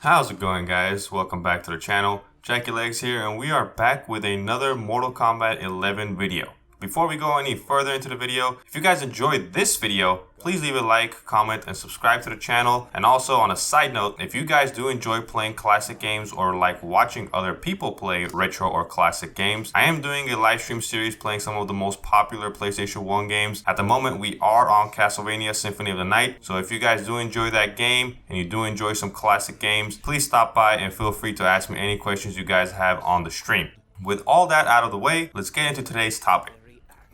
How's it going, guys? Welcome back to the channel. Jackie Legs here, and we are back with another Mortal Kombat 11 video. Before we go any further into the video, if you guys enjoyed this video, please leave a like, comment, and subscribe to the channel. And also, on a side note, if you guys do enjoy playing classic games or like watching other people play retro or classic games, I am doing a live stream series playing some of the most popular PlayStation 1 games. At the moment, we are on Castlevania Symphony of the Night. So if you guys do enjoy that game and you do enjoy some classic games, please stop by and feel free to ask me any questions you guys have on the stream. With all that out of the way, let's get into today's topic.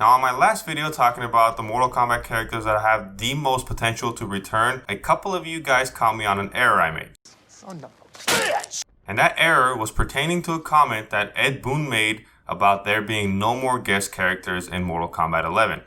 Now, on my last video talking about the Mortal Kombat characters that have the most potential to return, a couple of you guys caught me on an error I made. Son of a bitch! And that error was pertaining to a comment that Ed Boon made about there being no more guest characters in Mortal Kombat 11.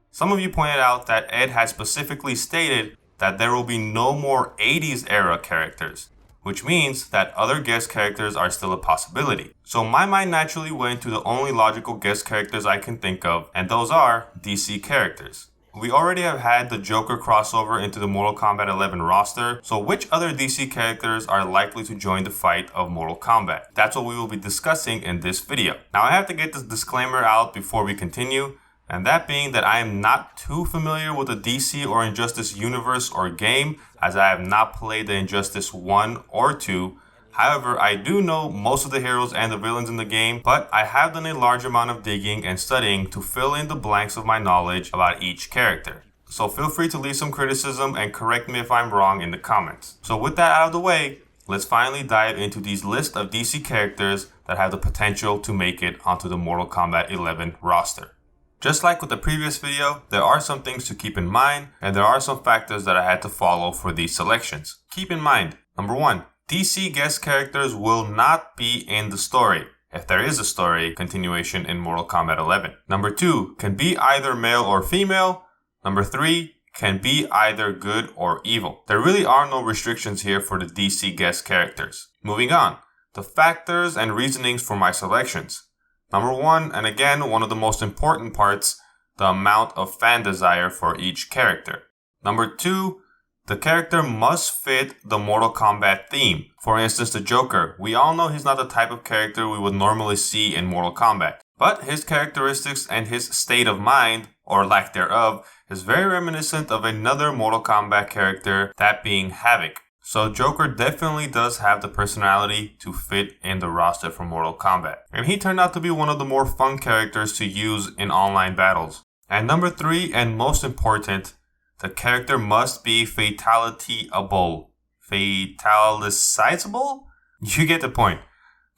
Some of you pointed out that Ed had specifically stated that there will be no more 80s era characters, which means that other guest characters are still a possibility. So my mind naturally went to the only logical guest characters I can think of, and those are DC characters. We already have had the Joker crossover into the Mortal Kombat 11 roster, so which other DC characters are likely to join the fight of Mortal Kombat? That's what we will be discussing in this video. Now, I have to get this disclaimer out before we continue, and that being that I am not too familiar with the DC or Injustice universe or game, as I have not played the Injustice 1 or 2. However, I do know most of the heroes and the villains in the game, but I have done a large amount of digging and studying to fill in the blanks of my knowledge about each character. So feel free to leave some criticism and correct me if I'm wrong in the comments. So with that out of the way, let's finally dive into these list of DC characters that have the potential to make it onto the Mortal Kombat 11 roster. Just like with the previous video, there are some things to keep in mind, and there are some factors that I had to follow for these selections. Keep in mind, number 1, DC guest characters will not be in the story, if there is a story continuation in Mortal Kombat 11. Number 2, can be either male or female. Number 3, can be either good or evil. There really are no restrictions here for the DC guest characters. Moving on, the factors and reasonings for my selections. Number 1, and again, one of the most important parts, the amount of fan desire for each character. Number 2, the character must fit the Mortal Kombat theme. For instance, the Joker. We all know he's not the type of character we would normally see in Mortal Kombat, but his characteristics and his state of mind, or lack thereof, is very reminiscent of another Mortal Kombat character, that being Havoc. So Joker definitely does have the personality to fit in the roster for Mortal Kombat. And he turned out to be one of the more fun characters to use in online battles. And number 3, and most important, the character must be fatality-able. Fatalicizable? You get the point.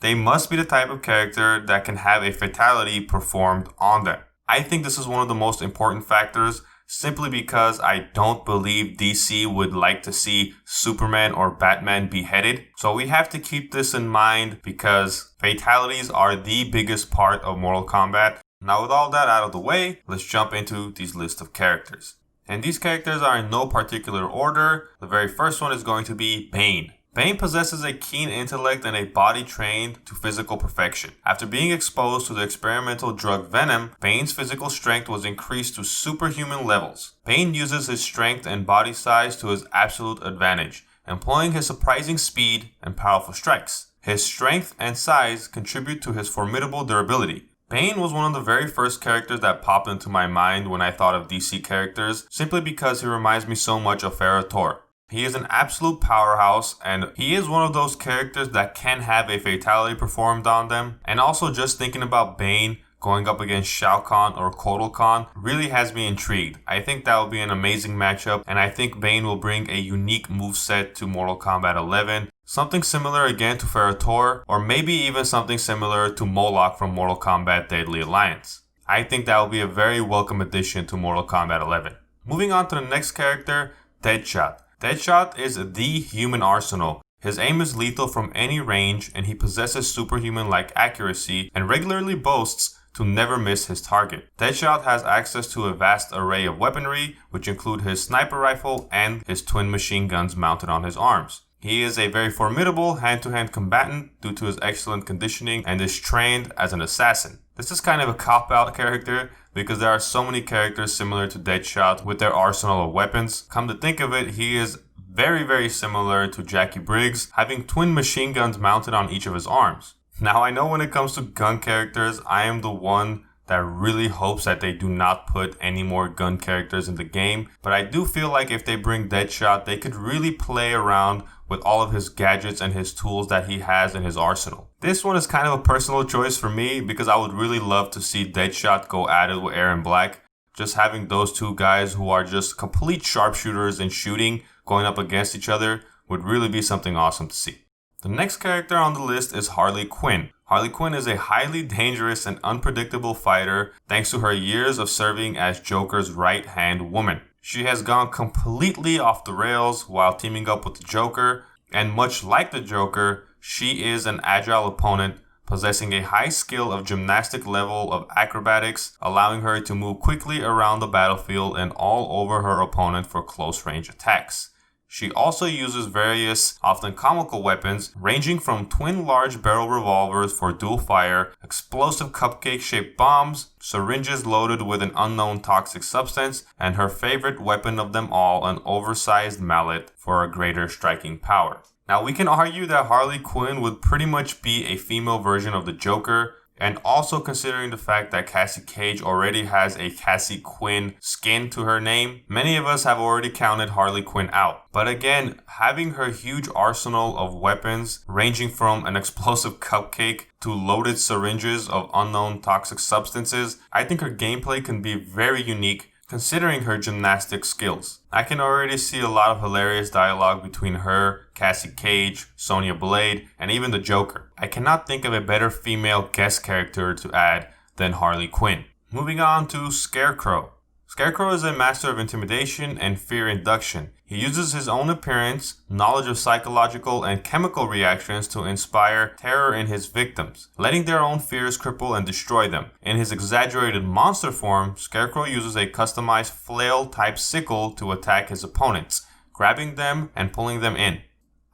They must be the type of character that can have a fatality performed on them. I think this is one of the most important factors, simply because I don't believe DC would like to see Superman or Batman beheaded. So we have to keep this in mind because fatalities are the biggest part of Mortal Kombat. Now, with all that out of the way, let's jump into these list of characters. And these characters are in no particular order. The very first one is going to be Bane. Bane possesses a keen intellect and a body trained to physical perfection. After being exposed to the experimental drug Venom, Bane's physical strength was increased to superhuman levels. Bane uses his strength and body size to his absolute advantage, employing his surprising speed and powerful strikes. His strength and size contribute to his formidable durability. Bane was one of the very first characters that popped into my mind when I thought of DC characters, simply because he reminds me so much of Tor. He is an absolute powerhouse, and he is one of those characters that can have a fatality performed on them. And also, just thinking about Bane going up against Shao Kahn or Kotal Kahn really has me intrigued. I think that will be an amazing matchup, and I think Bane will bring a unique moveset to Mortal Kombat 11. Something similar again to Tor, or maybe even something similar to Moloch from Mortal Kombat Deadly Alliance. I think that will be a very welcome addition to Mortal Kombat 11. Moving on to the next character, Deadshot. Deadshot is the human arsenal. His aim is lethal from any range, and he possesses superhuman-like accuracy and regularly boasts to never miss his target. Deadshot has access to a vast array of weaponry, which include his sniper rifle and his twin machine guns mounted on his arms. He is a very formidable hand-to-hand combatant due to his excellent conditioning and is trained as an assassin. This is kind of a cop-out character because there are so many characters similar to Deadshot with their arsenal of weapons. Come to think of it, he is very similar to Jackie Briggs, having twin machine guns mounted on each of his arms. Now I know when it comes to gun characters, I am the one that really hopes that they do not put any more gun characters in the game, but I do feel like if they bring Deadshot, they could really play around with all of his gadgets and his tools that he has in his arsenal. This one is kind of a personal choice for me because I would really love to see Deadshot go at it with Aaron Black. Just having those two guys who are just complete sharpshooters and shooting going up against each other would really be something awesome to see. The next character on the list is Harley Quinn. Harley Quinn is a highly dangerous and unpredictable fighter thanks to her years of serving as Joker's right-hand woman. She has gone completely off the rails while teaming up with the Joker, and much like the Joker, she is an agile opponent possessing a high skill of gymnastic level of acrobatics, allowing her to move quickly around the battlefield and all over her opponent for close range attacks. She also uses various, often comical weapons, ranging from twin large barrel revolvers for dual fire, explosive cupcake-shaped bombs, syringes loaded with an unknown toxic substance, and her favorite weapon of them all, an oversized mallet for a greater striking power. Now we can argue that Harley Quinn would pretty much be a female version of the Joker, and also considering the fact that Cassie Cage already has a Cassie Quinn skin to her name, many of us have already counted Harley Quinn out. But again, having her huge arsenal of weapons ranging from an explosive cupcake to loaded syringes of unknown toxic substances, I think her gameplay can be very unique considering her gymnastic skills. I can already see a lot of hilarious dialogue between her, Cassie Cage, Sonya Blade, and even the Joker. I cannot think of a better female guest character to add than Harley Quinn. Moving on to Scarecrow. Scarecrow is a master of intimidation and fear induction. He uses his own appearance, knowledge of psychological and chemical reactions to inspire terror in his victims, letting their own fears cripple and destroy them. In his exaggerated monster form, Scarecrow uses a customized flail-type sickle to attack his opponents, grabbing them and pulling them in.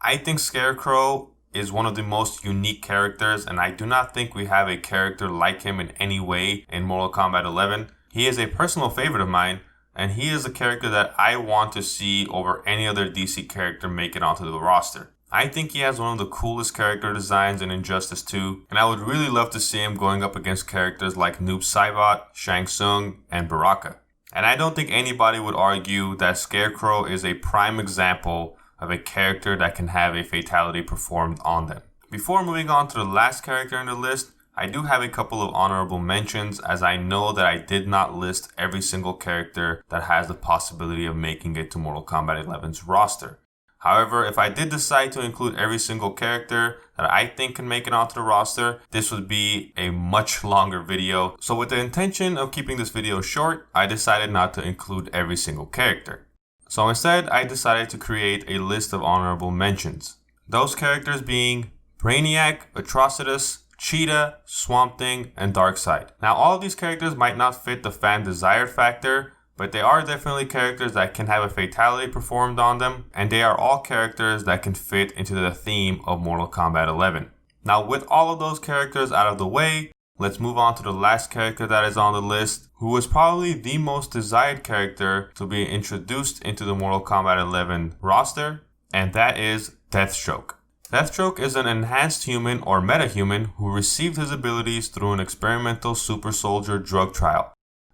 I think Scarecrow is one of the most unique characters, and I do not think we have a character like him in any way in Mortal Kombat 11. He is a personal favorite of mine, and he is a character that I want to see over any other DC character make it onto the roster. I think he has one of the coolest character designs in Injustice 2, and I would really love to see him going up against characters like Noob Saibot, Shang Tsung, and Baraka. And I don't think anybody would argue that Scarecrow is a prime example of a character that can have a fatality performed on them. Before moving on to the last character in the list, I do have a couple of honorable mentions, as I know that I did not list every single character that has the possibility of making it to Mortal Kombat 11's roster. However, if I did decide to include every single character that I think can make it onto the roster, this would be a much longer video. So with the intention of keeping this video short, I decided not to include every single character. So instead, I decided to create a list of honorable mentions. Those characters being Brainiac, Atrocitus, Cheetah, Swamp Thing, and Darkseid. Now all of these characters might not fit the fan desired factor, but they are definitely characters that can have a fatality performed on them, and they are all characters that can fit into the theme of Mortal Kombat 11. Now with all of those characters out of the way, let's move on to the last character that is on the list, who is probably the most desired character to be introduced into the Mortal Kombat 11 roster, and that is Deathstroke. Deathstroke is an enhanced human or metahuman who received his abilities through an experimental super soldier drug trial.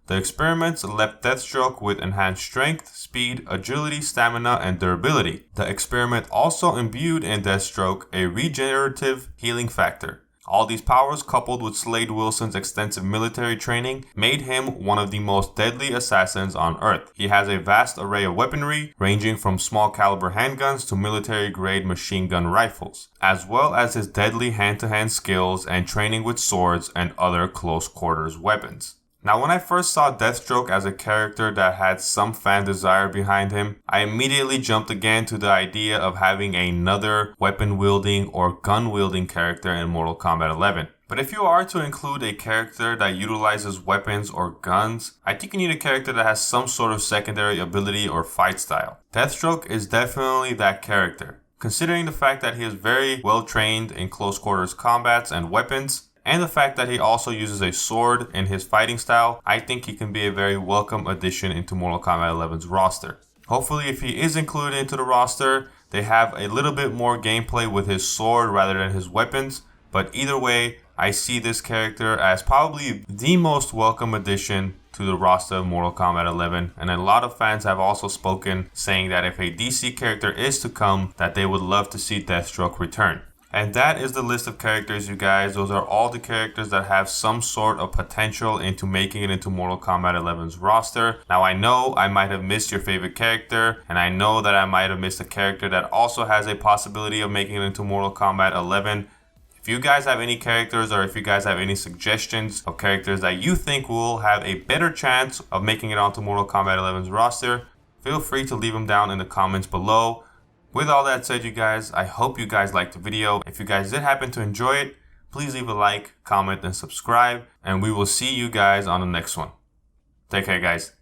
The experiments left Deathstroke with enhanced strength, speed, agility, stamina, and durability. The experiment also imbued in Deathstroke a regenerative healing factor. All these powers, coupled with Slade Wilson's extensive military training, made him one of the most deadly assassins on Earth. He has a vast array of weaponry, ranging from small caliber handguns to military-grade machine gun rifles, as well as his deadly hand-to-hand skills and training with swords and other close-quarters weapons. Now, when I first saw Deathstroke as a character that had some fan desire behind him, I immediately jumped again to the idea of having another weapon-wielding or gun-wielding character in Mortal Kombat 11. But if you are to include a character that utilizes weapons or guns, I think you need a character that has some sort of secondary ability or fight style. Deathstroke is definitely that character. Considering the fact that he is very well trained in close quarters combats and weapons, and the fact that he also uses a sword in his fighting style, I think he can be a very welcome addition into Mortal Kombat 11's roster. Hopefully if he is included into the roster, they have a little bit more gameplay with his sword rather than his weapons. But either way, I see this character as probably the most welcome addition to the roster of Mortal Kombat 11, and a lot of fans have also spoken saying that if a DC character is to come, that they would love to see Deathstroke return. And that is the list of characters, you guys. Those are all the characters that have some sort of potential into making it into Mortal Kombat 11's roster. Now I know I might have missed your favorite character, and I know that I might have missed a character that also has a possibility of making it into Mortal Kombat 11. If you guys have any characters, or if you guys have any suggestions of characters that you think will have a better chance of making it onto Mortal Kombat 11's roster, feel free to leave them down in the comments below. With all that said, you guys, I hope you guys liked the video. If you guys did happen to enjoy it, please leave a like, comment, and subscribe, and we will see you guys on the next one. Take care, guys.